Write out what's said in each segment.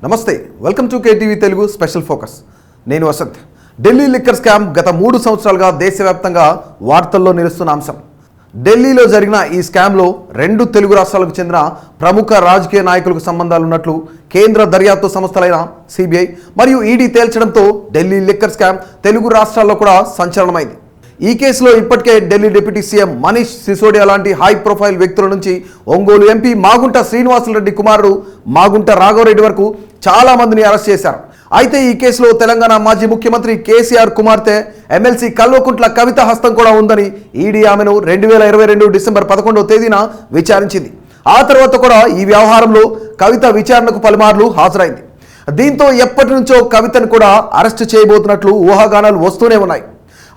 నమస్తే, welcome to KTV Telugu special focus. నేను Vasant. Delhi liquor scam గత 3 సంవత్సరాలుగా దేశవ్యాప్తంగా వార్తల్లో నిలుస్తున్న అంశం. ఢిల్లీలో జరిగిన ఈ స్కామ్లో 2 తెలుగు రాష్ట్రాలకు చెందిన ప్రముఖ రాజకీయ నాయకులకు సంబంధాలున్నట్లు కేంద్ర దర్యాప్తు సంస్థలైన సిబిఐ మరియు ఈడీ తేల్చడంతో ఢిల్లీ లిక్కర్ స్కామ్ తెలుగు రాష్ట్రాల్లో కూడా సంచలనమైంది. ఈ కేసులో ఇప్పటికే ఢిల్లీ డిప్యూటీ సీఎం మనీష్ సిసోడియా లాంటి హై ప్రొఫైల్ వ్యక్తుల నుంచి ఒంగోలు ఎంపీ మాగుంట శ్రీనివాసులరెడ్డి కుమారుడు మాగుంట రాఘవరెడ్డి వరకు చాలా మందిని అరెస్ట్ చేశారు. అయితే ఈ కేసులో తెలంగాణ మాజీ ముఖ్యమంత్రి కేసీఆర్ కుమార్తె ఎమ్మెల్సీ కల్వకుంట్ల కవిత హస్తం కూడా ఉందని ఈడీ ఆమెను 2022 డిసెంబర్ 11వ తేదీన విచారించింది. ఆ తర్వాత కూడా ఈ వ్యవహారంలో కవిత విచారణకు పలుమార్లు హాజరైంది. దీంతో ఎప్పటి నుంచో కవితను కూడా అరెస్ట్ చేయబోతున్నట్లు ఊహాగానాలు వస్తూనే ఉన్నాయి.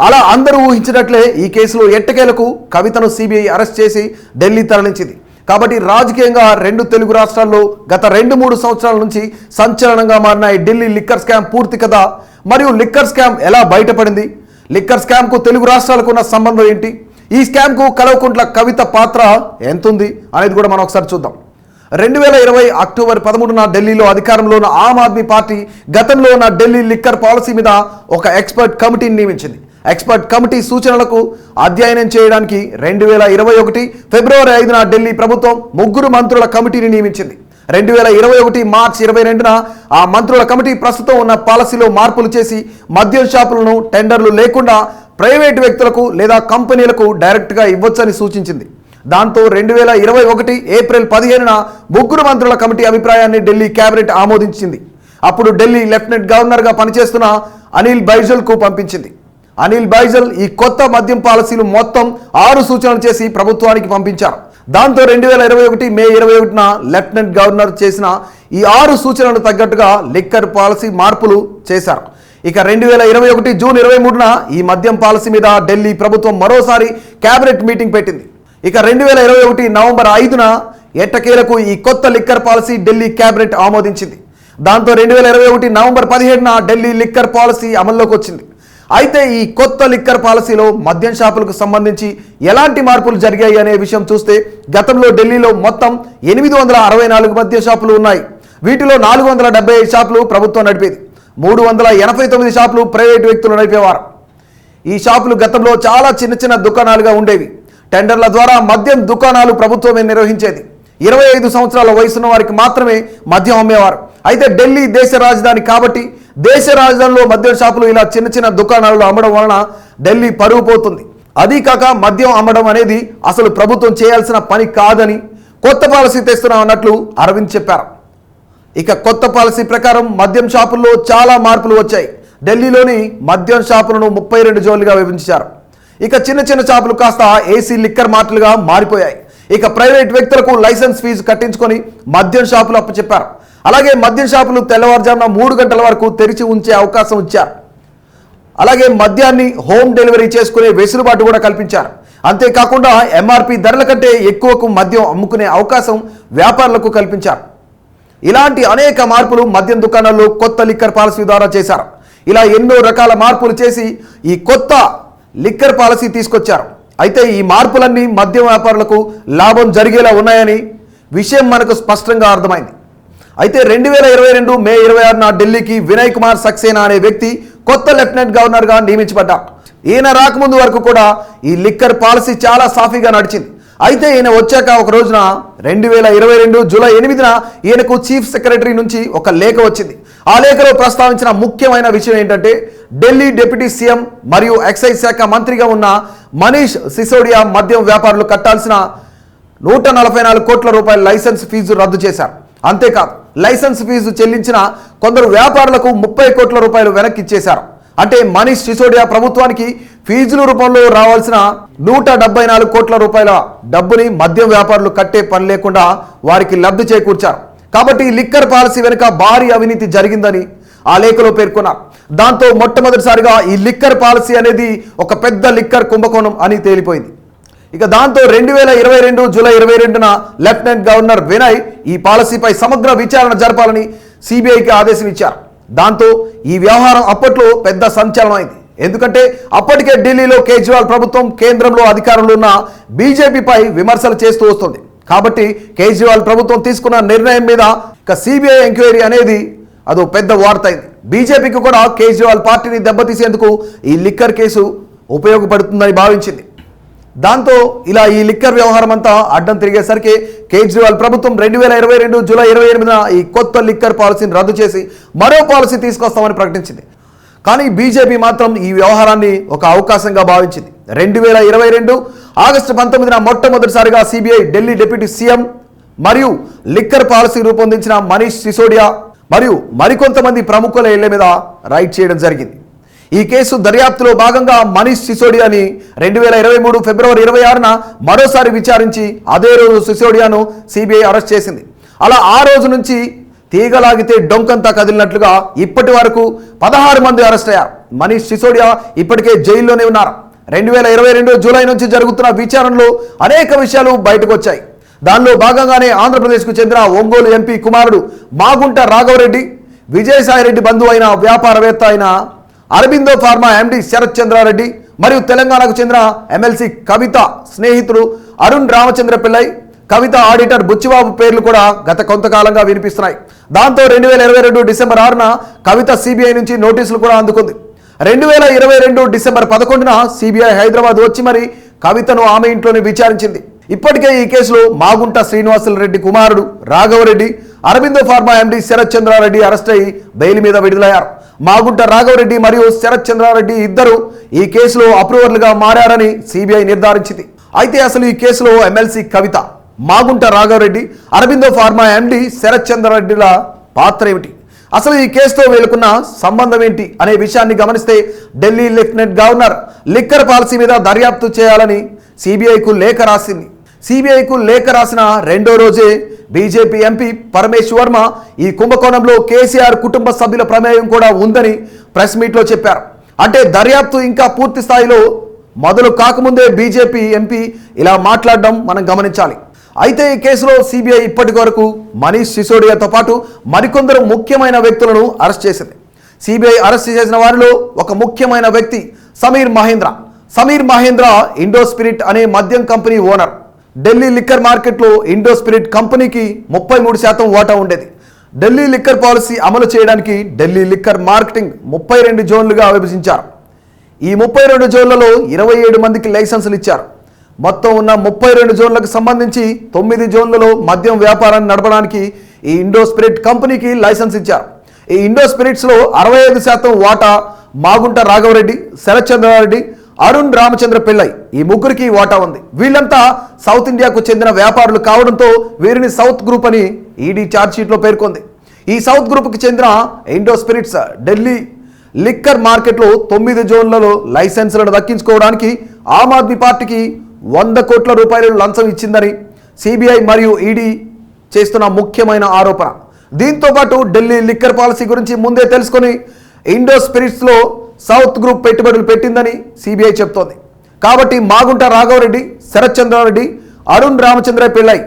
అలా అందరూ ఊహించినట్లే ఈ కేసులో ఎట్టకేలకు కవితను సిబిఐ అరెస్ట్ చేసి ఢిల్లీ తరలించింది. కాబట్టి రాజకీయంగా 2 తెలుగు రాష్ట్రాల్లో గత 2-3 సంవత్సరాల నుంచి సంచలనంగా మారిన ఈ ఢిల్లీ లిక్కర్ స్కామ్ పూర్తి కథ మరియు లిక్కర్ స్కామ్ ఎలా బయటపడింది, లిక్కర్ స్కామ్కు తెలుగు రాష్ట్రాలకు ఉన్న సంబంధం ఏంటి, ఈ స్కామ్కు కల్వకుంట్ల కవిత పాత్ర ఎంతుంది అనేది కూడా మనం ఒకసారి చూద్దాం. 2020 అక్టోబర్ 13న ఢిల్లీలో అధికారంలో ఉన్న ఆమ్ ఆద్మీ పార్టీ గతంలో ఉన్న ఢిల్లీ లిక్కర్ పాలసీ మీద ఒక ఎక్స్పర్ట్ కమిటీని నియమించింది. ఎక్స్పర్ట్ కమిటీ సూచనలకు అధ్యయనం చేయడానికి 2021 ఫిబ్రవరి 5న ఢిల్లీ ప్రభుత్వం 3 మంత్రుల కమిటీని నియమించింది. 2021 మార్చి 22న ఆ మంత్రుల కమిటీ ప్రస్తుతం ఉన్న పాలసీలో మార్పులు చేసి మద్యం షాపులను టెండర్లు లేకుండా ప్రైవేటు వ్యక్తులకు లేదా కంపెనీలకు డైరెక్ట్గా ఇవ్వొచ్చని సూచించింది. దాంతో 2021 ఏప్రిల్ 15న 3 మంత్రుల కమిటీ అభిప్రాయాన్ని ఢిల్లీ కేబినెట్ ఆమోదించింది. అప్పుడు ఢిల్లీ లెఫ్టినెంట్ గవర్నర్గా పనిచేస్తున్న అనిల్ బైజల్కు పంపించింది. అనిల్ బైజల్ ఈ కొత్త మద్యం పాలసీలు మొత్తం 6 సూచనలు చేసి ప్రభుత్వానికి పంపించారు. దాంతో 2021 మే 21న లెఫ్టినెంట్ గవర్నర్ చేసిన ఈ 6 సూచనలు తగ్గట్టుగా లిక్కర్ పాలసీ మార్పులు చేశారు. ఇక 2021 జూన్ 23న ఈ మద్యం పాలసీ మీద ఢిల్లీ ప్రభుత్వం మరోసారి కేబినెట్ మీటింగ్ పెట్టింది. ఇక 2021 నవంబర్ 5న ఎట్టకేలకు ఈ కొత్త లిక్కర్ పాలసీ ఢిల్లీ కేబినెట్ ఆమోదించింది. దాంతో 2021 నవంబర్ 17న ఢిల్లీ లిక్కర్ పాలసీ అమల్లోకి వచ్చింది. అయితే ఈ కొత్త లిక్కర్ పాలసీలో మద్యం షాపులకు సంబంధించి ఎలాంటి మార్పులు జరిగాయి అనే విషయం చూస్తే గతంలో ఢిల్లీలో మొత్తం 864 మద్యం షాపులు ఉన్నాయి. వీటిలో 475 షాపులు ప్రభుత్వం నడిపేది, 389 షాపులు ప్రైవేటు వ్యక్తులు నడిపేవారు. ఈ షాపులు గతంలో చాలా చిన్న దుకాణాలుగా ఉండేవి. టెండర్ల ద్వారా మద్యం దుకాణాలు ప్రభుత్వమే నిర్వహించేది. 25 సంవత్సరాల వయసున్న వారికి మాత్రమే మద్యం అమ్మేవారు. అయితే ఢిల్లీ దేశ రాజధాని కాబట్టి దేశ రాజధానిలో మద్యం షాపులు ఇలా చిన్న దుకాణాలలో అమ్మడం వలన ఢిల్లీ పరువు పోతుంది. అదీ కాక మద్యం అమ్మడం అనేది అసలు ప్రభుత్వం చేయాల్సిన పని కాదని కొత్త పాలసీ తెస్తున్నాం అన్నట్లు అరవింద్ చెప్పారు. ఇక కొత్త పాలసీ ప్రకారం మద్యం షాపుల్లో చాలా మార్పులు వచ్చాయి. ఢిల్లీలోని మద్యం షాపులను 32 జోన్లుగా విభజించారు. ఇక చిన్న షాపులు కాస్త ఏసీ లిక్కర్ మార్టులుగా మారిపోయాయి. ఇక ప్రైవేట్ వ్యక్తులకు లైసెన్స్ ఫీజు కట్టించుకొని మద్యం షాపులు అప్పచెప్పారు. అలాగే మద్యం షాపులు తెల్లవారుజామున 3 గంటల వరకు తెరిచి ఉంచే అవకాశం ఇచ్చారు. అలాగే మద్యాన్ని హోమ్ డెలివరీ చేసుకునే వెసులుబాటు కూడా కల్పించారు. అంతేకాకుండా ఎంఆర్పి ధరల కంటే ఎక్కువకు మద్యం అమ్ముకునే అవకాశం వ్యాపారులకు కల్పించారు. ఇలాంటి అనేక మార్పులు మద్యం దుకాణాల్లో కొత్త లిక్కర్ పాలసీ ద్వారా చేశారు. ఇలా ఎన్నో రకాల మార్పులు చేసి ఈ కొత్త లిక్కర్ పాలసీ తీసుకొచ్చారు. అయితే ఈ మార్పులన్నీ మద్యం వ్యాపారులకు లాభం జరిగేలా ఉన్నాయని విషయం మనకు స్పష్టంగా అర్థమైంది. అయితే 2022 మే 26న ఢిల్లీకి వినయ్ కుమార్ సక్సేనా అనే వ్యక్తి కొత్త లెఫ్టినెంట్ గవర్నర్గా నియమించబడ్డారు. ఈయన రాకముందు వరకు కూడా ఈ లిక్కర్ పాలసీ చాలా సాఫీగా నడిచింది. అయితే ఈయన వచ్చాక ఒక రోజున 2022 జూలై 8న ఈయనకు చీఫ్ సెక్రటరీ నుంచి ఒక లేఖ వచ్చింది. ఆ లేఖలో ప్రస్తావించిన ముఖ్యమైన విషయం ఏంటంటే ఢిల్లీ డిప్యూటీ సీఎం మరియు ఎక్సైజ్ శాఖ మంత్రిగా ఉన్న మనీష్ సిసోడియా మద్యం వ్యాపారులు కట్టాల్సిన 144 కోట్ల రూపాయల లైసెన్స్ ఫీజు రద్దు చేశారు. అంతేకాదు లైసెన్స్ ఫీజు చెల్లించిన కొందరు వ్యాపారులకు 30 కోట్ల రూపాయలు వెనక్కి ఇచ్చేశారు. అంటే మనీష్ సిసోడియా ప్రభుత్వానికి ఫీజుల రూపంలో రావాల్సిన 174 కోట్ల రూపాయల డబ్బుని మద్యం వ్యాపారులు కట్టే పని లేకుండా వారికి లబ్ధి చేకూర్చారు. కాబట్టి లిక్కర్ పాలసీ వెనుక భారీ అవినీతి జరిగిందని ఆ లేఖలో పేర్కొన్నారు. దాంతో మొట్టమొదటిసారిగా ఈ లిక్కర్ పాలసీ అనేది ఒక పెద్ద లిక్కర్ కుంభకోణం అని తేలిపోయింది. ఇక దాంతో 2022 జూలై 22న లెఫ్టినెంట్ గవర్నర్ వినయ్ ఈ పాలసీపై సమగ్ర విచారణ జరపాలని సిబిఐకి ఆదేశం ఇచ్చారు. దాంతో ఈ వ్యవహారం అప్పట్లో పెద్ద సంచలనమైంది. ఎందుకంటే అప్పటికే ఢిల్లీలో కేజ్రీవాల్ ప్రభుత్వం కేంద్రంలో అధికారంలో ఉన్న బీజేపీపై విమర్శలు చేస్తూ వస్తుంది. కాబట్టి కేజ్రీవాల్ ప్రభుత్వం తీసుకున్న నిర్ణయం మీద ఇక సిబిఐ ఎంక్వైరీ అనేది అదో పెద్ద వార్త అయింది. బీజేపీకి కూడా కేజ్రీవాల్ పార్టీని దెబ్బతీసేందుకు ఈ లిక్కర్ కేసు ఉపయోగపడుతుందని భావించింది. దాంతో ఇలా ఈ లిక్కర్ వ్యవహారం అంతా అడ్డం తిరిగేసరికి కేజ్రీవాల్ ప్రభుత్వం 2022 జూలై 28న ఈ కొత్త లిక్కర్ పాలసీని రద్దు చేసి మరో పాలసీ తీసుకొస్తామని ప్రకటించింది. కానీ బీజేపీ మాత్రం ఈ వ్యవహారాన్ని ఒక అవకాశంగా భావించింది. 2022 ఆగస్టు 19న మొట్టమొదటిసారిగా సిబిఐ ఢిల్లీ డిప్యూటీ సీఎం మరియు లిక్కర్ పాలసీ రూపొందించిన మనీష్ సిసోడియా మరియు మరికొంతమంది ప్రముఖుల ఇళ్ల మీద రైడ్ చేయడం జరిగింది. ఈ కేసు దర్యాప్తులో భాగంగా మనీష్ సిసోడియాని 2023 ఫిబ్రవరి 26న మరోసారి విచారించి అదే రోజు సిసోడియాను సిబిఐ అరెస్ట్ చేసింది. అలా ఆ రోజు నుంచి తీగలాగితే డొంకంతా కదిలినట్లుగా ఇప్పటి వరకు 16 మంది అరెస్ట్ అయ్యారు. మనీష్ సిసోడియా ఇప్పటికే జైల్లోనే ఉన్నారు. 2022 జూలై నుంచి జరుగుతున్న విచారణలో అనేక విషయాలు బయటకు వచ్చాయి. దానిలో భాగంగానే ఆంధ్రప్రదేశ్కు చెందిన ఒంగోలు ఎంపీ కుమారుడు మాగుంట రాఘవరెడ్డి, విజయసాయిరెడ్డి బంధువు అయిన వ్యాపారవేత్త అయిన అరబిందో ఫార్మా ఎండి శరత్ చంద్రారెడ్డి మరియు తెలంగాణకు చెందిన ఎమ్మెల్సీ కవిత స్నేహితుడు అరుణ్ రామచంద్ర పిల్లై, కవిత ఆడిటర్ బుచ్చిబాబు పేర్లు కూడా గత కొంతకాలంగా వినిపిస్తున్నాయి. దాంతో 2022 డిసెంబర్ 6న కవిత సిబిఐ నుంచి నోటీసులు కూడా అందుకుంది. 2022 డిసెంబర్ 11న సిబిఐ హైదరాబాద్ వచ్చి మరి కవితను ఆమె ఇంట్లోనే విచారించింది. ఇప్పటికే ఈ కేసులో మాగుంట శ్రీనివాసులరెడ్డి కుమారుడు రాఘవరెడ్డి, అరబిందో ఫార్మా ఎండి శరత్ చంద్రారెడ్డి అరెస్ట్ అయ్యి బెయిల్ మీద విడుదలయ్యారు. మాగుంట రాఘవరెడ్డి మరియు శరత్ చంద్రారెడ్డి ఇద్దరు ఈ కేసులో అప్రూవర్లుగా మారారని సిబిఐ నిర్ధారించింది. అయితే అసలు ఈ కేసులో ఎమ్మెల్సీ కవిత, మాగుంట రాఘవరెడ్డి, అరబిందో ఫార్మా ఎండి శరత్ చంద్రారెడ్డిల పాత్ర ఏమిటి, అసలు ఈ కేసుతో వీళ్ళకున్న సంబంధం ఏంటి అనే విషయాన్ని గమనిస్తే Delhi lieutenant governor liquor policy మీద దర్యాప్తు చేయాలని సిబిఐకు లేఖ రాసింది. సిబిఐకు లేఖ రాసిన రెండో రోజే బీజేపీ ఎంపీ పరమేశ్ వర్మ ఈ కుంభకోణంలో కేసీఆర్ కుటుంబ సభ్యుల ప్రమేయం కూడా ఉందని ప్రెస్ మీట్లో చెప్పారు. అంటే దర్యాప్తు ఇంకా పూర్తి స్థాయిలో మొదలు కాకముందే బీజేపీ ఎంపీ ఇలా మాట్లాడడం మనం గమనించాలి. అయితే ఈ కేసులో సిబిఐ ఇప్పటి వరకు మనీష్ సిసోడియాతో పాటు మరికొందరు ముఖ్యమైన వ్యక్తులను అరెస్ట్ చేసింది. సిబిఐ అరెస్ట్ చేసిన వారిలో ఒక ముఖ్యమైన వ్యక్తి సమీర్ మహేంద్ర. సమీర్ మహేంద్ర ఇండో స్పిరిట్ అనే మద్యం కంపెనీ ఓనర్. ఢిల్లీ లిక్కర్ మార్కెట్లో ఇండో స్పిరిట్ కంపెనీకి 33% వాటా ఉండేది. ఢిల్లీ లిక్కర్ పాలసీ అమలు చేయడానికి ఢిల్లీ లిక్కర్ మార్కెటింగ్ 32 జోన్లుగా విభజించారు. ఈ 32 జోన్లలో 27 మందికి లైసెన్సులు ఇచ్చారు. మొత్తం ఉన్న 32 జోన్లకు సంబంధించి 9 జోన్లలో మద్యం వ్యాపారాన్ని నడపడానికి ఈ ఇండో స్పిరిట్ కంపెనీకి లైసెన్స్ ఇచ్చారు. ఈ ఇండో స్పిరిట్స్లో 65% వాటా మాగుంట రాఘవరెడ్డి, శరత్ చంద్రారెడ్డి, అరుణ్ రామచంద్ర పిల్లై ఈ ముగ్గురికి వాటా ఉంది. వీళ్ళంతా సౌత్ ఇండియాకు చెందిన వ్యాపారులు కావడంతో వీరిని సౌత్ గ్రూప్ అని ఈడీ ఛార్జ్షీట్లో పేర్కొంది. ఈ సౌత్ గ్రూప్కి చెందిన ఇండో స్పిరిట్స్ ఢిల్లీ లిక్కర్ మార్కెట్లో 9 జోన్లలో లైసెన్సులను దక్కించుకోవడానికి ఆమ్ ఆద్మీ పార్టీకి 100 కోట్ల రూపాయలు లంచం ఇచ్చిందని సిబిఐ మరియు ఈడీ చేస్తున్న ముఖ్యమైన ఆరోపణ. దీంతో పాటు ఢిల్లీ లిక్కర్ పాలసీ గురించి ముందే తెలుసుకొని ఇండో స్పిరిట్స్లో సౌత్ గ్రూప్ పెట్టుబడులు పెట్టిందని సిబిఐ చెప్తోంది. కాబట్టి మాగుంట రాఘవరెడ్డి, శరత్ చంద్రారెడ్డి, అరుణ్ రామచంద్ర పిల్లై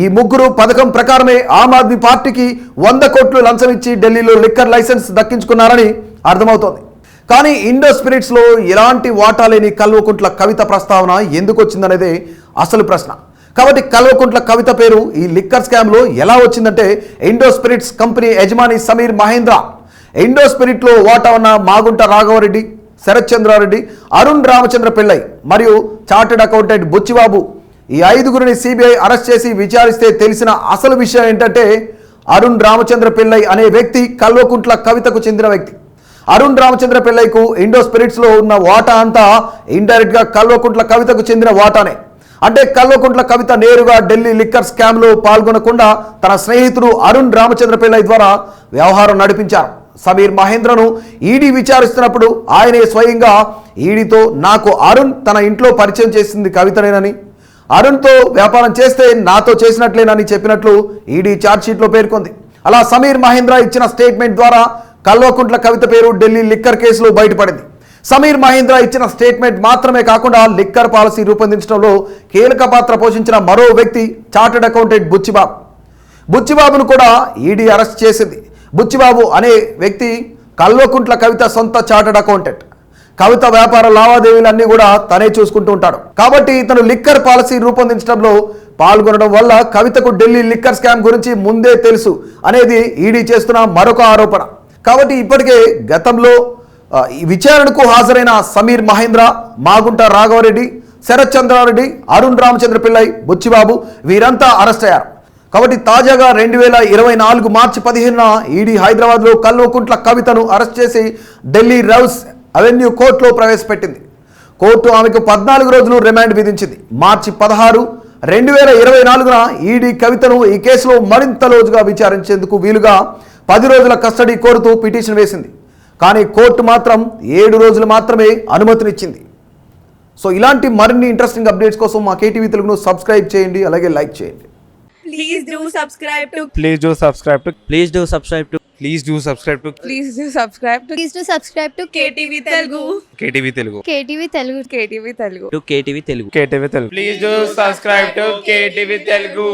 ఈ ముగ్గురు పథకం ప్రకారమే ఆమ్ ఆద్మీ పార్టీకి 100 కోట్లు లంచం ఇచ్చి ఢిల్లీలో లిక్కర్ లైసెన్స్ దక్కించుకున్నారని అర్థమవుతోంది. కానీ ఇండో స్పిరిట్స్లో ఎలాంటి వాటా లేని కల్వకుంట్ల కవిత ప్రస్తావన ఎందుకు వచ్చిందనేదే అసలు ప్రశ్న. కాబట్టి కల్వకుంట్ల కవిత పేరు ఈ లిక్కర్ స్కామ్లో ఎలా వచ్చిందంటే ఇండో స్పిరిట్స్ కంపెనీ యజమాని సమీర్ మహేంద్ర, ఇండో స్పిరిట్లో వాటా ఉన్న మాగుంట రాఘవరెడ్డి, శరత్ చంద్రారెడ్డి, అరుణ్ రామచంద్ర పిల్లై మరియు చార్టెడ్ అకౌంటెంట్ బుచ్చిబాబు ఈ 5గురిని సిబిఐ అరెస్ట్ చేసి విచారిస్తే తెలిసిన అసలు విషయం ఏంటంటే అరుణ్ రామచంద్ర పిల్లై అనే వ్యక్తి కల్వకుంట్ల కవితకు చెందిన వ్యక్తి. అరుణ్ రామచంద్ర పిల్లైకు ఇండో స్పిరిట్స్లో ఉన్న వాటా అంతా ఇండైరెక్ట్గా కల్వకుంట్ల కవితకు చెందిన వాటానే. అంటే కల్వకుంట్ల కవిత నేరుగా ఢిల్లీ లిక్కర్ స్కామ్లో పాల్గొనకుండా తన స్నేహితుడు అరుణ్ రామచంద్ర పిల్లై ద్వారా వ్యవహారం నడిపించారు. సమీర్ మహేంద్రను ఈడీ విచారిస్తున్నప్పుడు ఆయనే స్వయంగా ఈడీతో నాకు అరుణ్ తన ఇంట్లో పరిచయం చేసింది కవితనేనని, అరుణ్తో వ్యాపారం చేస్తే నాతో చేసినట్లేనని చెప్పినట్లు ఈడీ ఛార్జ్షీట్లో పేర్కొంది. అలా సమీర్ మహేంద్ర ఇచ్చిన స్టేట్మెంట్ ద్వారా కల్వకుంట్ల కవిత పేరు ఢిల్లీ లిక్కర్ కేసులో బయటపడింది. సమీర్ మహేంద్ర ఇచ్చిన స్టేట్మెంట్ మాత్రమే కాకుండా లిక్కర్ పాలసీ రూపొందించడంలో కీలక పాత్ర పోషించిన మరో వ్యక్తి చార్టెడ్ అకౌంటెంట్ బుచ్చిబాబు. బుచ్చిబాబును కూడా ఈడీ అరెస్ట్ చేసింది. బుచ్చిబాబు అనే వ్యక్తి కల్వకుంట్ల కవిత సొంత చార్టెడ్ అకౌంటెంట్. కవిత వ్యాపార లావాదేవీలన్నీ కూడా తనే చూసుకుంటూ ఉంటాడు. కాబట్టి ఇతను లిక్కర్ పాలసీ రూపొందించడంలో పాల్గొనడం వల్ల కవితకు ఢిల్లీ లిక్కర్ స్కామ్ గురించి ముందే తెలుసు అనేది ఈడీ చేస్తున్న మరొక ఆరోపణ. కాబట్టి ఇప్పటికే గతంలో ఈ విచారణకు హాజరైన సమీర్ మహేంద్ర, మాగుంట రాఘవరెడ్డి, శరత్ చంద్రారెడ్డి, అరుణ్ రామచంద్ర పిల్లై, బుచ్చిబాబు వీరంతా అరెస్ట్ అయ్యారు. కాబట్టి తాజాగా 2024 మార్చి 15న ఈడీ హైదరాబాద్లో కల్వకుంట్ల కవితను అరెస్ట్ చేసి ఢిల్లీ రౌస్ అవెన్యూ కోర్టులో ప్రవేశపెట్టింది. కోర్టు ఆమెకు 14 రోజులు రిమాండ్ విధించింది. మార్చి 16, 2024న ఈడీ కవితను ఈ కేసులో మరింత లోతుగా విచారించేందుకు వీలుగా 10 రోజుల కస్టడీ కోరుతూ పిటిషన్ వేసింది. కానీ కోర్టు మాత్రం 7 రోజులు మాత్రమే అనుమతినిచ్చింది. సో ఇలాంటి మరిన్ని ఇంట్రెస్టింగ్ అప్డేట్స్ కోసం మా కేటీవీ తెలుగును సబ్స్క్రైబ్ చేయండి, అలాగే లైక్ చేయండి. Please do subscribe to. Please do subscribe to. Please do subscribe to. Please do subscribe to. Please do subscribe to. Please do subscribe to KTV Telugu. KTV Telugu. KTV Telugu. KTV Telugu. To KTV Telugu. KTV Telugu. Please do subscribe to KTV Telugu.